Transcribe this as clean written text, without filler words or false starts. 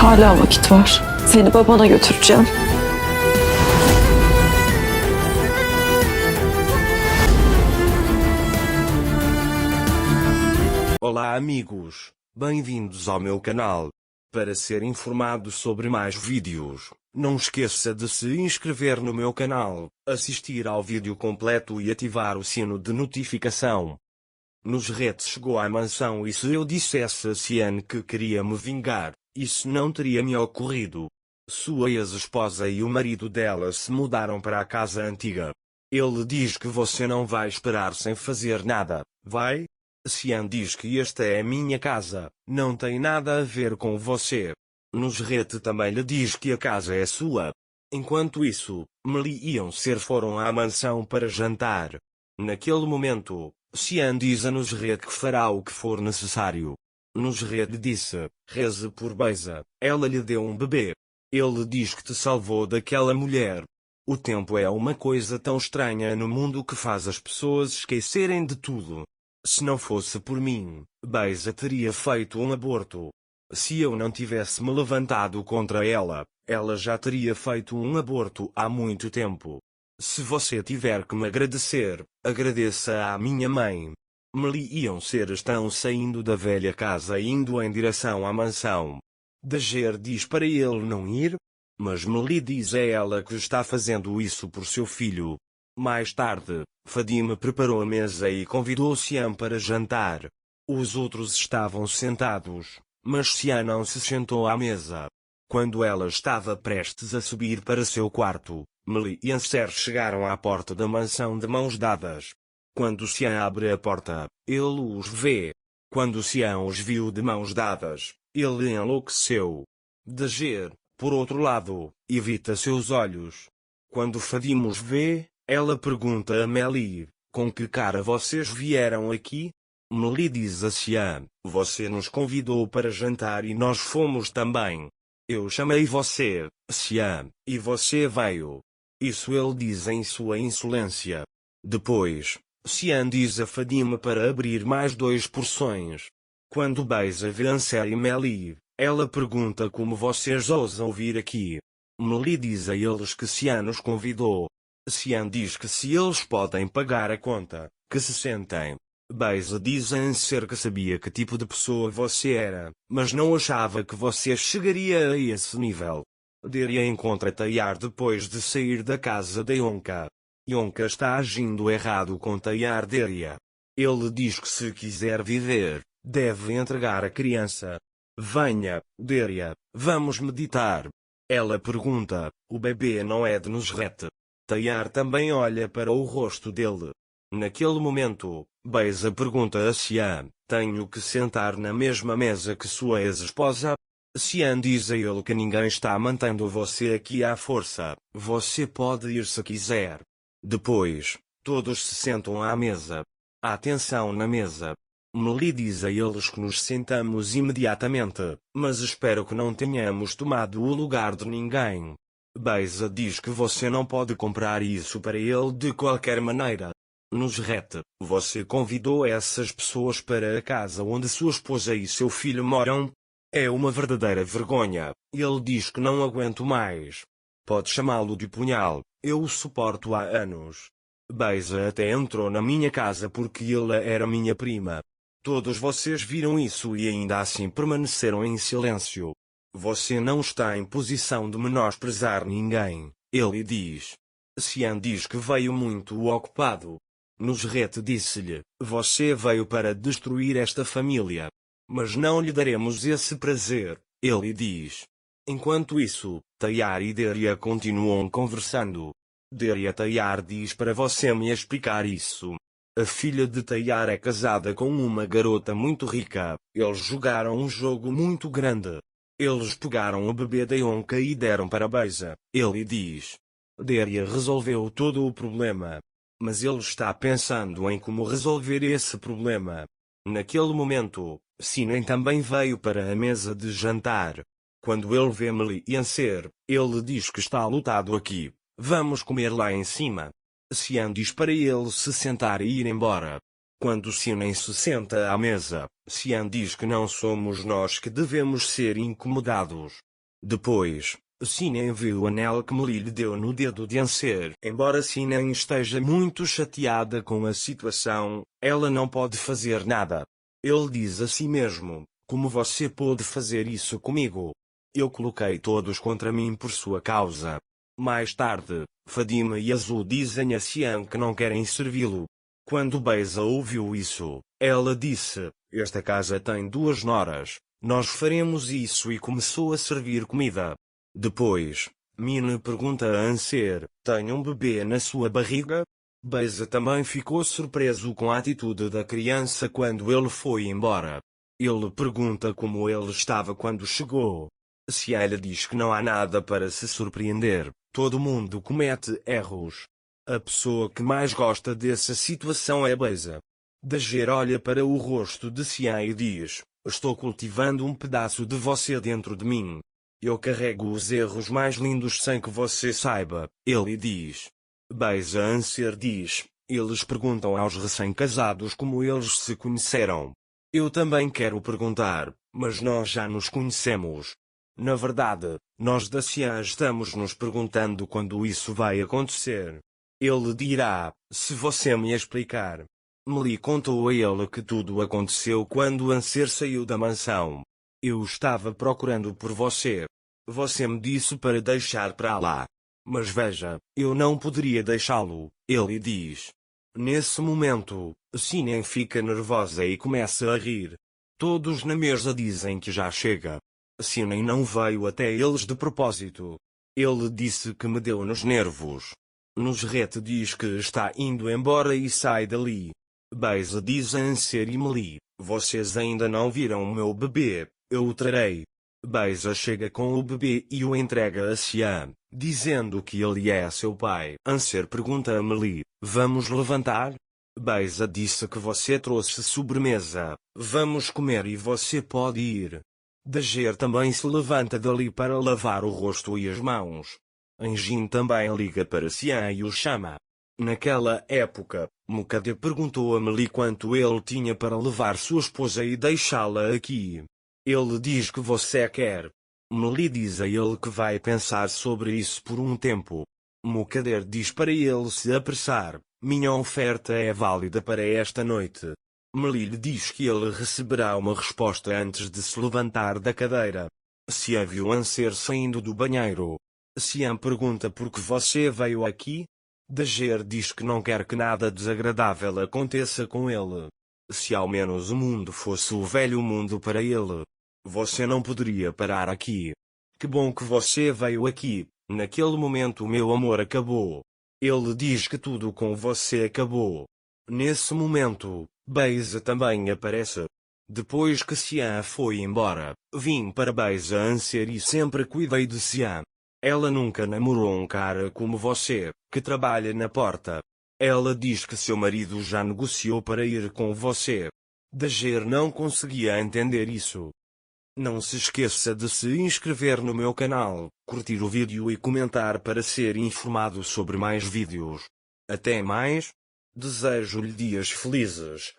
Hala vakit var. Seni babana götüreceğim. Olá amigos, bem-vindos ao meu canal. Para ser informado sobre mais vídeos, não esqueça de se inscrever no meu canal, assistir ao vídeo completo e ativar o sino de notificação. Nusret chegou à mansão e se eu dissesse a Cian que queria me vingar, isso não teria me ocorrido. Sua ex-esposa e o marido dela se mudaram para a casa antiga. Ele diz que você não vai esperar sem fazer nada, vai? Cian diz que esta é minha casa, não tem nada a ver com você. Nusret também lhe diz que a casa é sua. Enquanto isso, Meli e Onser foram à mansão para jantar. Naquele momento, Cian diz a Nusret que fará o que for necessário. Nusret disse, reze por Beza, ela lhe deu um bebê. Ele diz que te salvou daquela mulher. O tempo é uma coisa tão estranha no mundo que faz as pessoas esquecerem de tudo. Se não fosse por mim, Beza teria feito um aborto. Se eu não tivesse me levantado contra ela, ela já teria feito um aborto há muito tempo. Se você tiver que me agradecer, agradeça à minha mãe. Meli e Onser estão saindo da velha casa indo em direção à mansão. Dager diz para ele não ir, mas Meli diz a ela que está fazendo isso por seu filho. Mais tarde, Fadime preparou a mesa e convidou Cian para jantar. Os outros estavam sentados, mas Cian não se sentou à mesa. Quando ela estava prestes a subir para seu quarto, Meli e Onser chegaram à porta da mansão de mãos dadas. Quando Cian abre a porta, ele os vê. Quando Cian os viu de mãos dadas, ele enlouqueceu. Dager, por outro lado, evita seus olhos. Quando Fadime os vê, ela pergunta a Meli, com que cara vocês vieram aqui? Meli diz a Cian, você nos convidou para jantar e nós fomos também. Eu chamei você, Cian, e você veio. Isso ele diz em sua insolência. Depois, Cian diz a Fadime para abrir mais 2 porções. Quando Beza vê Onser e Meli, ela pergunta como vocês ousam vir aqui. Meli diz a eles que Cian os convidou. Cian diz que se eles podem pagar a conta, que se sentem. Beza diz a Onser que sabia que tipo de pessoa você era, mas não achava que você chegaria a esse nível. Deria encontra Tayar depois de sair da casa de Yonka. Yonka está agindo errado com Tayar Deria. Ele diz que se quiser viver, deve entregar a criança. Venha, Deria, vamos meditar. Ela pergunta, o bebê não é de Nusret. Tayar também olha para o rosto dele. Naquele momento, Beza pergunta a Cian, tenho que sentar na mesma mesa que sua ex-esposa? Cian diz a ele que ninguém está mantendo você aqui à força, você pode ir se quiser. Depois, todos se sentam à mesa. Há tensão na mesa. Meli diz a eles que nos sentamos imediatamente, mas espero que não tenhamos tomado o lugar de ninguém. Beza diz que você não pode comprar isso para ele de qualquer maneira. Nusret, você convidou essas pessoas para a casa onde sua esposa e seu filho moram? É uma verdadeira vergonha. Ele diz que não aguento mais. Pode chamá-lo de punhal, eu o suporto há anos. Beza até entrou na minha casa porque ela era minha prima. Todos vocês viram isso e ainda assim permaneceram em silêncio. Você não está em posição de menosprezar ninguém, ele diz. Cian diz que veio muito ocupado. Nusret disse-lhe, você veio para destruir esta família. Mas não lhe daremos esse prazer, ele diz. Enquanto isso, Tayar e Deria continuam conversando. Deria Tayar diz para você me explicar isso. A filha de Tayar é casada com uma garota muito rica. Eles jogaram um jogo muito grande. Eles pegaram o bebê da Yonka e deram para Beza, ele diz. Deria resolveu todo o problema. Mas ele está pensando em como resolver esse problema. Naquele momento, Sinen também veio para a mesa de jantar. Quando ele vê Meli e Onser, ele diz que está lotado aqui. Vamos comer lá em cima. Cian diz para ele se sentar e ir embora. Quando Sinen se senta à mesa, Cian diz que não somos nós que devemos ser incomodados. Depois, Sinem viu o anel que Melie lhe deu no dedo de Anser. Embora Sinem esteja muito chateada com a situação, ela não pode fazer nada. Ele diz a si mesmo: como você pôde fazer isso comigo? Eu coloquei todos contra mim por sua causa. Mais tarde, Fadima e Azul dizem a Sian que não querem servi-lo. Quando Beza ouviu isso, ela disse: esta casa tem 2 noras, nós faremos isso, e começou a servir comida. Depois, Mine pergunta a Anser: tem um bebê na sua barriga? Beza também ficou surpreso com a atitude da criança quando ele foi embora. Ele pergunta como ele estava quando chegou. Sian lhe diz que não há nada para se surpreender, todo mundo comete erros. A pessoa que mais gosta dessa situação é Beza. Dager olha para o rosto de Sian e diz: estou cultivando um pedaço de você dentro de mim. Eu carrego os erros mais lindos sem que você saiba, ele diz. Beza Anser diz: eles perguntam aos recém-casados como eles se conheceram. Eu também quero perguntar, mas nós já nos conhecemos. Na verdade, nós da Sian estamos nos perguntando quando isso vai acontecer. Ele dirá: se você me explicar. Melie contou a ele que tudo aconteceu quando Anser saiu da mansão. Eu estava procurando por você. Você me disse para deixar para lá. Mas veja, eu não poderia deixá-lo, ele diz. Nesse momento, Sinem fica nervosa e começa a rir. Todos na mesa dizem que já chega. Sinem não veio até eles de propósito. Ele disse que me deu nos nervos. Nusret diz que está indo embora e sai dali. Beza diz a Anser e Melie: vocês ainda não viram o meu bebê, eu o trarei. Beza chega com o bebê e o entrega a Sian, dizendo que ele é seu pai. Anser pergunta a Melie: vamos levantar? Beza disse que você trouxe sobremesa, vamos comer e você pode ir. Dager também se levanta dali para lavar o rosto e as mãos. Anjin também liga para Sian e o chama. Naquela época, Mukade perguntou a Melie quanto ele tinha para levar sua esposa e deixá-la aqui. Ele diz que você quer. Melie diz a ele que vai pensar sobre isso por um tempo. Mukade diz para ele se apressar: minha oferta é válida para esta noite. Melie lhe diz que ele receberá uma resposta antes de se levantar da cadeira. Sian viu Anser saindo do banheiro. Sian pergunta por que você veio aqui? Dager diz que não quer que nada desagradável aconteça com ele. Se ao menos o mundo fosse o velho mundo para ele. Você não poderia parar aqui. Que bom que você veio aqui. Naquele momento meu amor acabou. Ele diz que tudo com você acabou. Nesse momento, Beza também aparece. Depois que Sian foi embora, vim para Beza Anser e sempre cuidei de Sian. Ela nunca namorou um cara como você, que trabalha na porta. Ela diz que seu marido já negociou para ir com você. Dager não conseguia entender isso. Não se esqueça de se inscrever no meu canal, curtir o vídeo e comentar para ser informado sobre mais vídeos. Até mais. Desejo-lhe dias felizes.